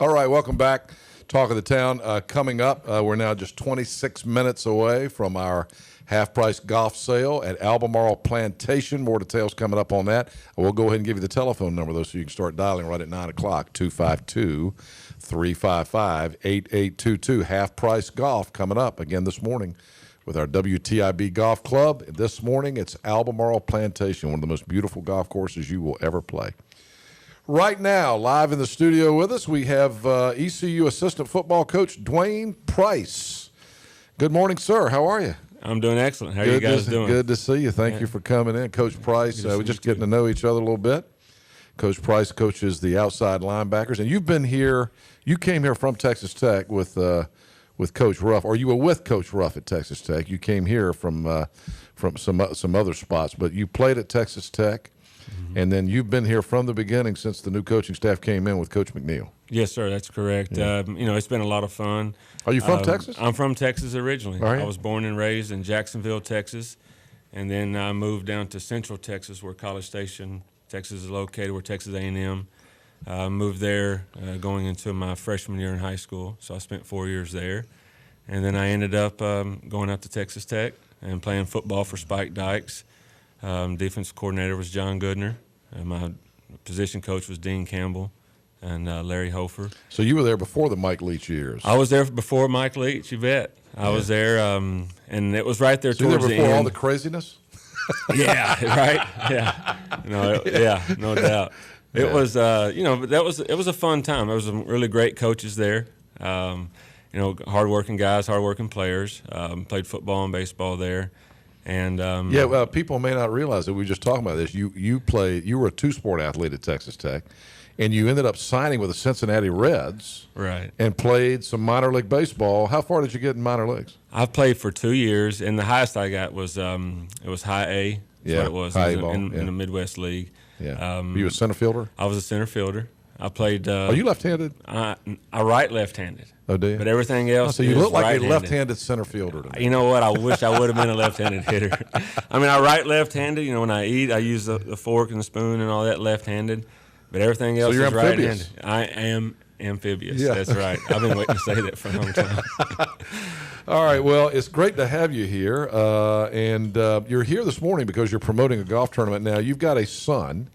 All right, welcome back. Talk of the Town. Coming up, we're now just 26 minutes away from our half-price golf sale at Albemarle Plantation. More details coming up on that. We'll go ahead and give you the telephone number, though, so you can start dialing right at 9 o'clock, 252-355-8822. Half-price golf coming up again this morning with our WTIB Golf Club. This morning, it's Albemarle Plantation, one of the most beautiful golf courses you will ever play. Right now, live in the studio with us, we have ECU assistant football coach Dwayne Price. Good morning, sir. How are you? I'm doing excellent. How are you guys doing? Good to see you. Thank you for coming in. Coach Price, we're just getting to know each other a little bit. Coach Price coaches the outside linebackers. And you've been here, you came here from Texas Tech with Coach Ruff, or you were with Coach Ruff at Texas Tech. You came here from some other spots, but you played at Texas Tech. Mm-hmm. And then you've been here from the beginning since the new coaching staff came in with Coach McNeil. Yes, sir. That's correct. Yeah. It's been a lot of fun. Are you from Texas? I'm from Texas originally. Right. I was born and raised in Jacksonville, Texas, and then I moved down to Central Texas, where College Station, Texas is located, where Texas A&M. Moved there going into my freshman year in high school, so I spent 4 years there. And then I ended up going out to Texas Tech and playing football for Spike Dykes. Defensive coordinator was John Goodner. My position coach was Dean Campbell and Larry Hofer. So you were there before the Mike Leach years. I was there before Mike Leach, you bet. I was there, and it was right there so towards you were there before the end. all the craziness? Yeah, right? Yeah. No doubt. It was, it was a fun time. There was some really great coaches there. Hardworking guys, hardworking players. Played football and baseball there. And people may not realize that we were just talking about this. You were a two-sport athlete at Texas Tech, and you ended up signing with the Cincinnati Reds, right? And played some minor league baseball. How far did you get in minor leagues? I've played for 2 years, and the highest I got was it was high A. That's what it was. High it was ball, in the Midwest League. Yeah. Were you a center fielder? I was a center fielder. I played. Are you left-handed? I right left-handed. Oh, do you? But everything else. So you look like right-handed. a left-handed center fielder. You know what? I wish I would have been a left-handed hitter. I mean, I right left-handed. When I eat, I use the fork and the spoon and all that left-handed. But everything else is right-handed. I am amphibious. Yeah. That's right. I've been waiting to say that for a long time. All right. Well, it's great to have you here, and you're here this morning because you're promoting a golf tournament. Now, you've got a son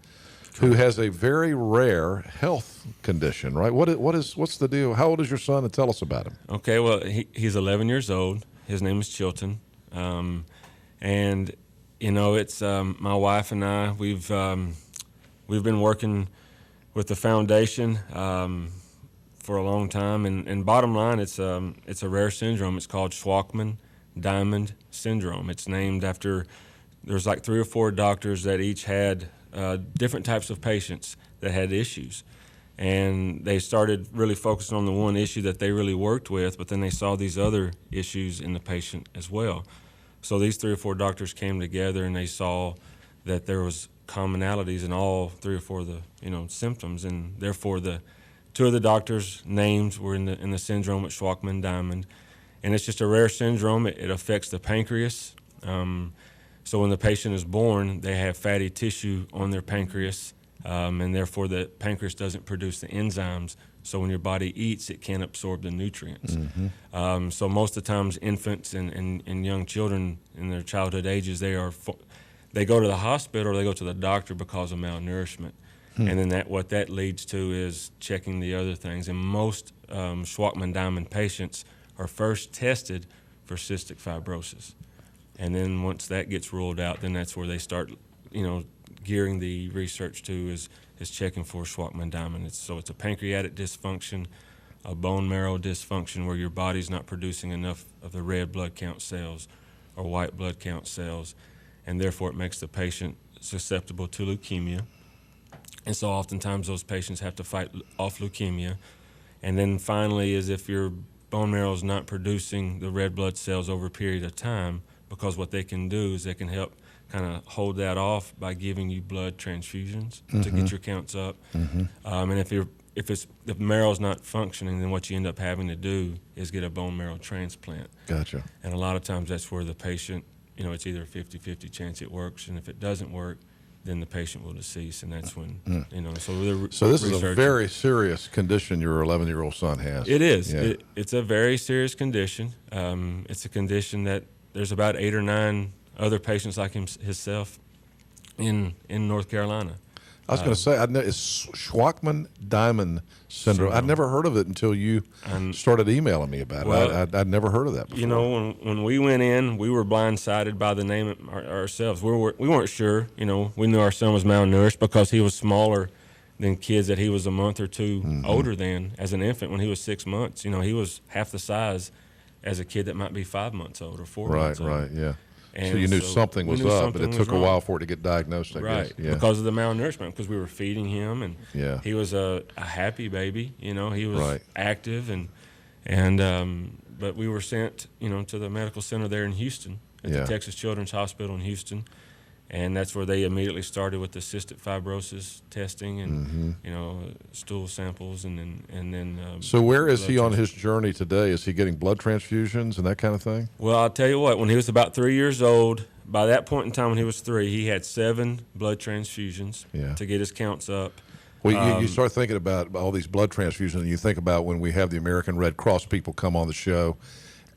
who has a very rare health condition, right? What's the deal? How old is your son, and tell us about him? Okay, well, he's 11 years old. His name is Chilton, and it's my wife and I. We've been working with the foundation for a long time, and bottom line, it's a rare syndrome. It's called Shwachman-Diamond syndrome. It's named after there's like 3 or 4 doctors that each had different types of patients that had issues. And they started really focusing on the one issue that they really worked with, but then they saw these other issues in the patient as well. So these 3 or 4 doctors came together and they saw that there was commonalities in all 3 or 4 of the symptoms, and therefore the 2 of the doctors' names were in the syndrome at Shwachman-Diamond. And it's just a rare syndrome. It affects the pancreas. So when the patient is born, they have fatty tissue on their pancreas, and therefore the pancreas doesn't produce the enzymes. So when your body eats, it can't absorb the nutrients. Mm-hmm. So most of the times, infants and young children in their childhood ages, they go to the hospital or they go to the doctor because of malnourishment. And then what that leads to is checking the other things. And most Shwachman-Diamond patients are first tested for cystic fibrosis. And then once that gets ruled out, then that's where they start, gearing the research to is checking for Shwachman-Diamond. So it's a pancreatic dysfunction, a bone marrow dysfunction where your body's not producing enough of the red blood count cells or white blood count cells, and therefore it makes the patient susceptible to leukemia. And so oftentimes those patients have to fight off leukemia. And then finally is if your bone marrow is not producing the red blood cells over a period of time, because what they can do is they can help kind of hold that off by giving you blood transfusions to get your counts up. And if the marrow is not functioning, then what you end up having to do is get a bone marrow transplant. Gotcha. And a lot of times that's where the patient, it's either a 50-50 chance it works, and if it doesn't work, then the patient will decease, and that's when So So this is a very serious condition your 11-year-old son has. It is. Yeah. It's a very serious condition. It's a condition that there's about 8 or 9 other patients like himself in North Carolina. I was going to say, it's Shwachman-Diamond syndrome. I'd never heard of it until you started emailing me about it. I'd never heard of that before. You know, when we went in, we were blindsided by the name ourselves. We weren't sure. You know, we knew our son was malnourished because he was smaller than kids that he was a month or two older than as an infant. When he was 6 months, you know, he was half the size as a kid that might be 5 months old or 4 months old. Right, yeah. And so you knew something was up, but it took a while for it to get diagnosed, I guess. Yeah. Because of the malnourishment, because we were feeding him, and he was a happy baby. You know, he was active, but we were sent, you know, to the medical center there in Houston, at the Texas Children's Hospital in Houston, and that's where they immediately started with the cystic fibrosis testing and you know, stool samples and then. So where is he on his journey today? Is he getting blood transfusions and that kind of thing? Well, I'll tell you what. When he was about 3 years old, by that point in time when he was 3, he had 7 blood transfusions to get his counts up. Well, you start thinking about all these blood transfusions, and you think about when we have the American Red Cross people come on the show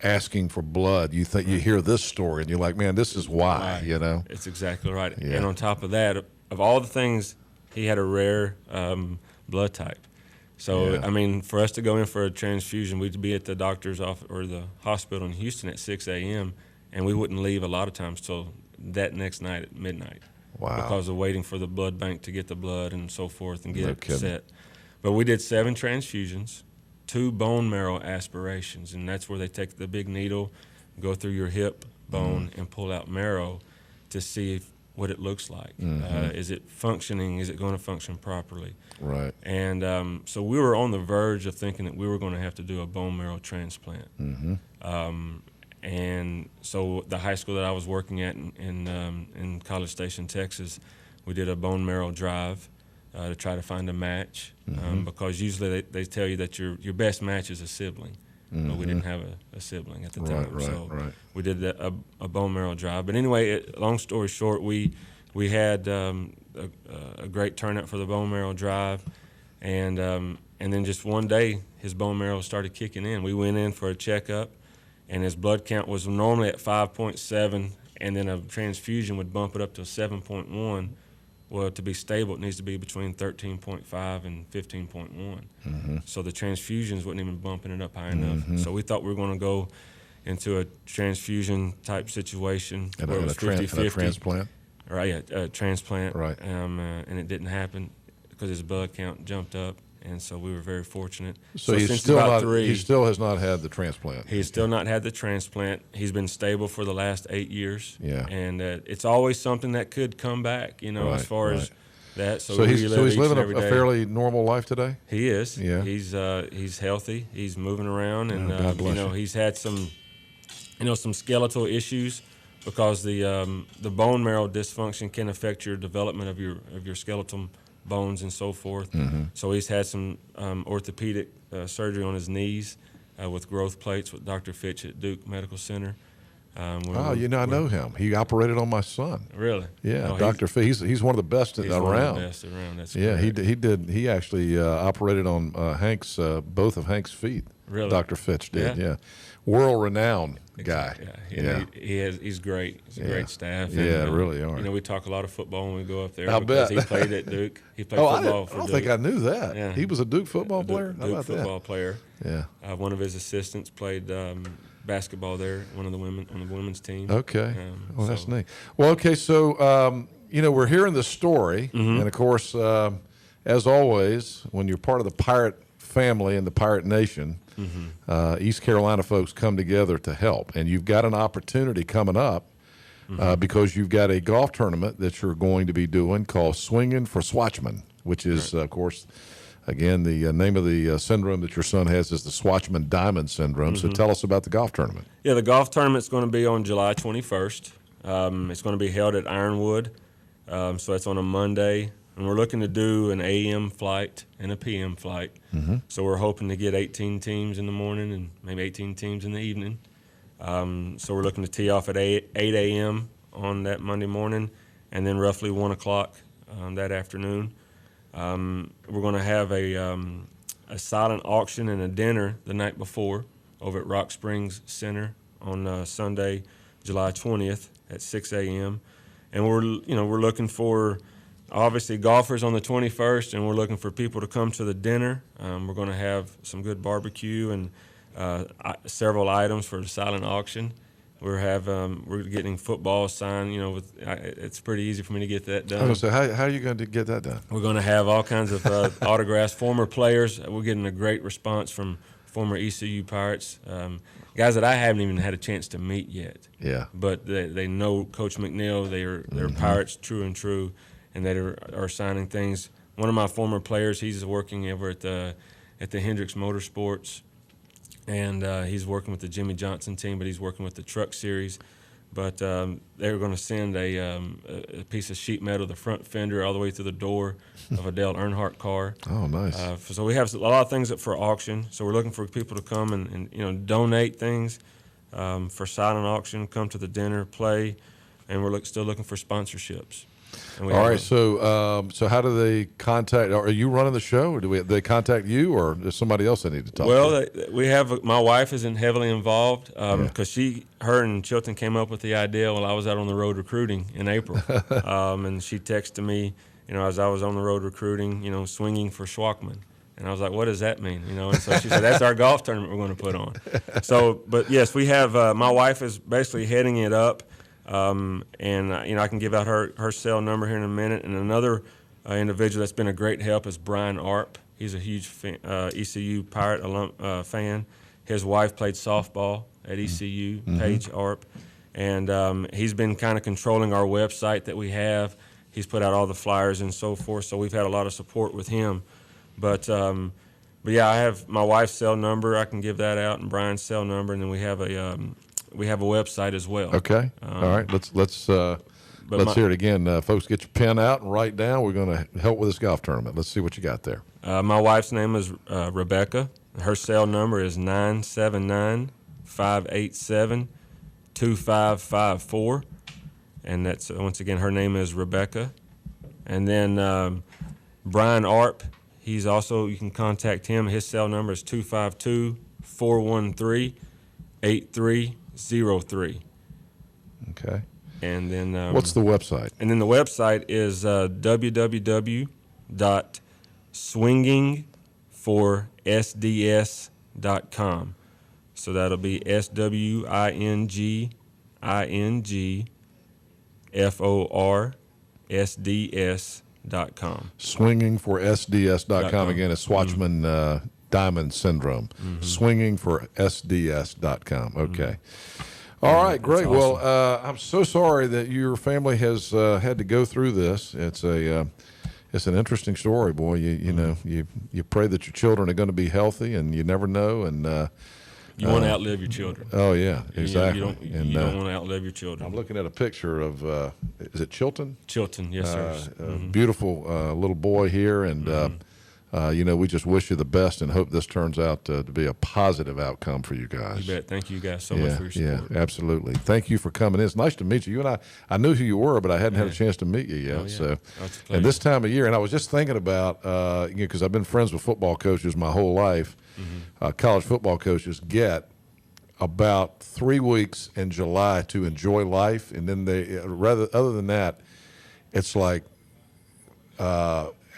asking for blood. You hear this story and you're like, man, this is why, you know? It's exactly right. Yeah. And on top of that, of all the things, he had a rare blood type. So, I mean, for us to go in for a transfusion, we'd be at the doctor's office or the hospital in Houston at 6 a.m., and we wouldn't leave a lot of times till that next night at midnight. Wow. Because of waiting for the blood bank to get the blood and so forth and get it set. But we did 7 transfusions. 2 bone marrow aspirations, and that's where they take the big needle, go through your hip bone, and pull out marrow to see what it looks like. Is it functioning? Is it going to function properly? Right. And so we were on the verge of thinking that we were going to have to do a bone marrow transplant. And so the high school that I was working at in College Station, Texas, we did a bone marrow drive to try to find a match, because usually they tell you that your best match is a sibling, but we didn't have a sibling at the time. We did a bone marrow drive. But anyway, long story short, we had a great turnout for the bone marrow drive, and then just one day his bone marrow started kicking in. We went in for a checkup, and his blood count was normally at 5.7, and then a transfusion would bump it up to 7.1. Well, to be stable, it needs to be between 13.5 and 15.1. So the transfusions wasn't even bumping it up high enough. So we thought we were going to go into a transfusion type situation where it was 50-50. A transplant? Right, a transplant. Right. And it didn't happen because his blood count jumped up. And so we were very fortunate. So he still has not had the transplant. He's still not had the transplant. He's been stable for the last 8 years. Yeah. And it's always something that could come back, you know, as far as that. So he's living a fairly normal life today? He is. Yeah. He's healthy. He's moving around, and God bless you know, he's had some skeletal issues because the bone marrow dysfunction can affect your development of your skeletal bones and so forth. So he's had some orthopedic surgery on his knees with growth plates with Dr. Fitch at Duke Medical Center. I know him. He operated on my son. Really? Yeah, Dr. Fitch. He's one of the best around. One of the best around. That's correct. He actually operated on both of Hank's feet. Really? Dr. Fitch did. Yeah. World-renowned guy. Yeah. He's great. He's a great staff. Yeah, really are. You know, we talk a lot of football when we go up there. I bet. He played at Duke. He played football for Duke. I don't think I knew that. Yeah. He was a Duke football player? Duke football player. Yeah. One of his assistants played basketball there, on the women's team. Okay. That's neat. Well, okay, so, we're hearing the story. And, of course, as always, when you're part of the Pirate family and the Pirate Nation, East Carolina folks come together to help. And you've got an opportunity coming up because you've got a golf tournament that you're going to be doing called Swinging for Swatchman, which is, of course, again, the name of the syndrome that your son has is the Shwachman-Diamond syndrome. So tell us about the golf tournament. Yeah, the golf tournament's going to be on July 21st. It's going to be held at Ironwood. So it's on a Monday. And we're looking to do an AM flight and a PM flight. So we're hoping to get 18 teams in the morning and maybe 18 teams in the evening. So we're looking to tee off at 8 a.m. on that Monday morning, and then roughly 1 o'clock that afternoon. We're going to have a silent auction and a dinner the night before over at Rock Springs Center on Sunday, July 20th at 6 a.m. And we're looking for obviously golfers on the 21st, and we're looking for people to come to the dinner. We're going to have some good barbecue and several items for the silent auction. We're getting football signed. It's pretty easy for me to get that done. I was going to say, how are you going to get that done? We're going to have all kinds of autographs, former players. We're getting a great response from former ECU Pirates, guys that I haven't even had a chance to meet yet. Yeah. But they know Coach McNeil. They're Pirates true and true, and they are signing things. One of my former players, he's working over at the Hendricks Motorsports, and he's working with the Jimmy Johnson team, but he's working with the Truck Series. But they were going to send a piece of sheet metal, the front fender, all the way through the door of a Dale Earnhardt car. Oh, nice. So we have a lot of things up for auction. So we're looking for people to come and donate things for silent auction, come to the dinner, play, and we're still looking for sponsorships. All right. So how do they contact? Are you running the show, or do they contact you, or is somebody else they need to talk to? Well, we have. My wife is heavily involved because her and Chilton came up with the idea while I was out on the road recruiting in April, and she texted me, as I was on the road recruiting, swinging for Schwachman. And I was like, what does that mean? And so she said, that's our golf tournament we're going to put on. So, but yes, we have, my wife is basically heading it up. And I can give out her cell number here in a minute. And another individual that's been a great help is Brian Arp. He's a huge ECU Pirate fan. His wife played softball at ECU, Paige Arp. And he's been kind of controlling our website that we have. He's put out all the flyers and so forth, so we've had a lot of support with him. But yeah, I have my wife's cell number. I can give that out, and Brian's cell number, and then we have a website as well. Okay. All right. Let's hear it again. Folks, get your pen out and write down. We're going to help with this golf tournament. Let's see what you got there. My wife's name is Rebecca. Her cell number is 979-587-2554. And that's, once again, her name is Rebecca. And then Brian Arp, you can contact him. His cell number is 252-413-8303. Okay. And then what's the website? And then the website is www.swingingforsds.com. So that'll be swingingforsds.com. Swingingforsds.com. Again, it's Swatchman Diamond Syndrome. Swingingforsds.com. Okay. All right, great. Awesome. Well, I'm so sorry that your family has had to go through this. It's an interesting story, boy. You pray that your children are going to be healthy, and you never know. And you want to outlive your children. Oh yeah, exactly. You don't want to outlive your children. I'm looking at a picture of is it Chilton? Chilton, yes, sir. Beautiful little boy here, and we just wish you the best and hope this turns out to be a positive outcome for you guys. You bet. Thank you guys so much for your support. Yeah, absolutely. Thank you for coming in. It's nice to meet you. You and I knew who you were, but I hadn't had a chance to meet you yet. Oh, yeah. So, and this time of year, and I was just thinking about, because I've been friends with football coaches my whole life. College football coaches get about 3 weeks in July to enjoy life, and then other than that, it's like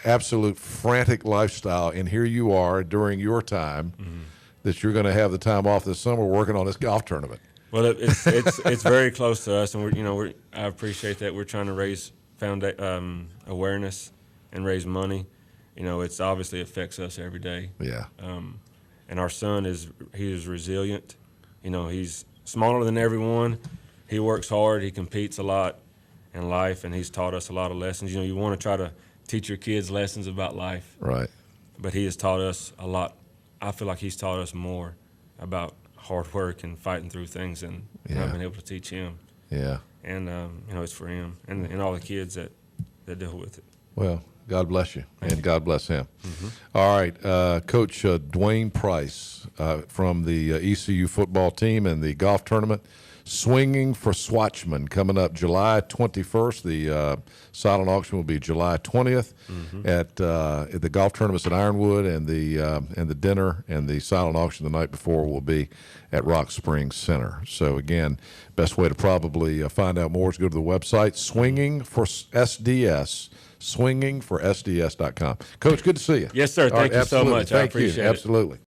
absolute frantic lifestyle. And here you are during your time that you're going to have the time off this summer working on this golf tournament. Well, it's very close to us, and I appreciate that. We're trying to raise awareness and raise money. It's obviously affects us every day. Yeah. And our son is resilient. He's smaller than everyone. He works hard. He competes a lot in life, and he's taught us a lot of lessons. You want to try to teach your kids lessons about life. Right. But he has taught us a lot. I feel like he's taught us more about hard work and fighting through things than I've been able to teach him. Yeah. And, it's for him and all the kids that deal with it. Well, God bless you, and God bless him. All right, Coach Dwayne Price from the ECU football team and the golf tournament, Swinging for Swatchman coming up July 21st. The silent auction will be July 20th at the golf tournaments at Ironwood, and the dinner and the silent auction the night before will be at Rock Springs Center. So again, best way to probably find out more is go to the website Swinging for SDS. swingingforsds.com. Coach, good to see you. Yes, sir. Thank you so much. I Thank you. appreciate it. Absolutely.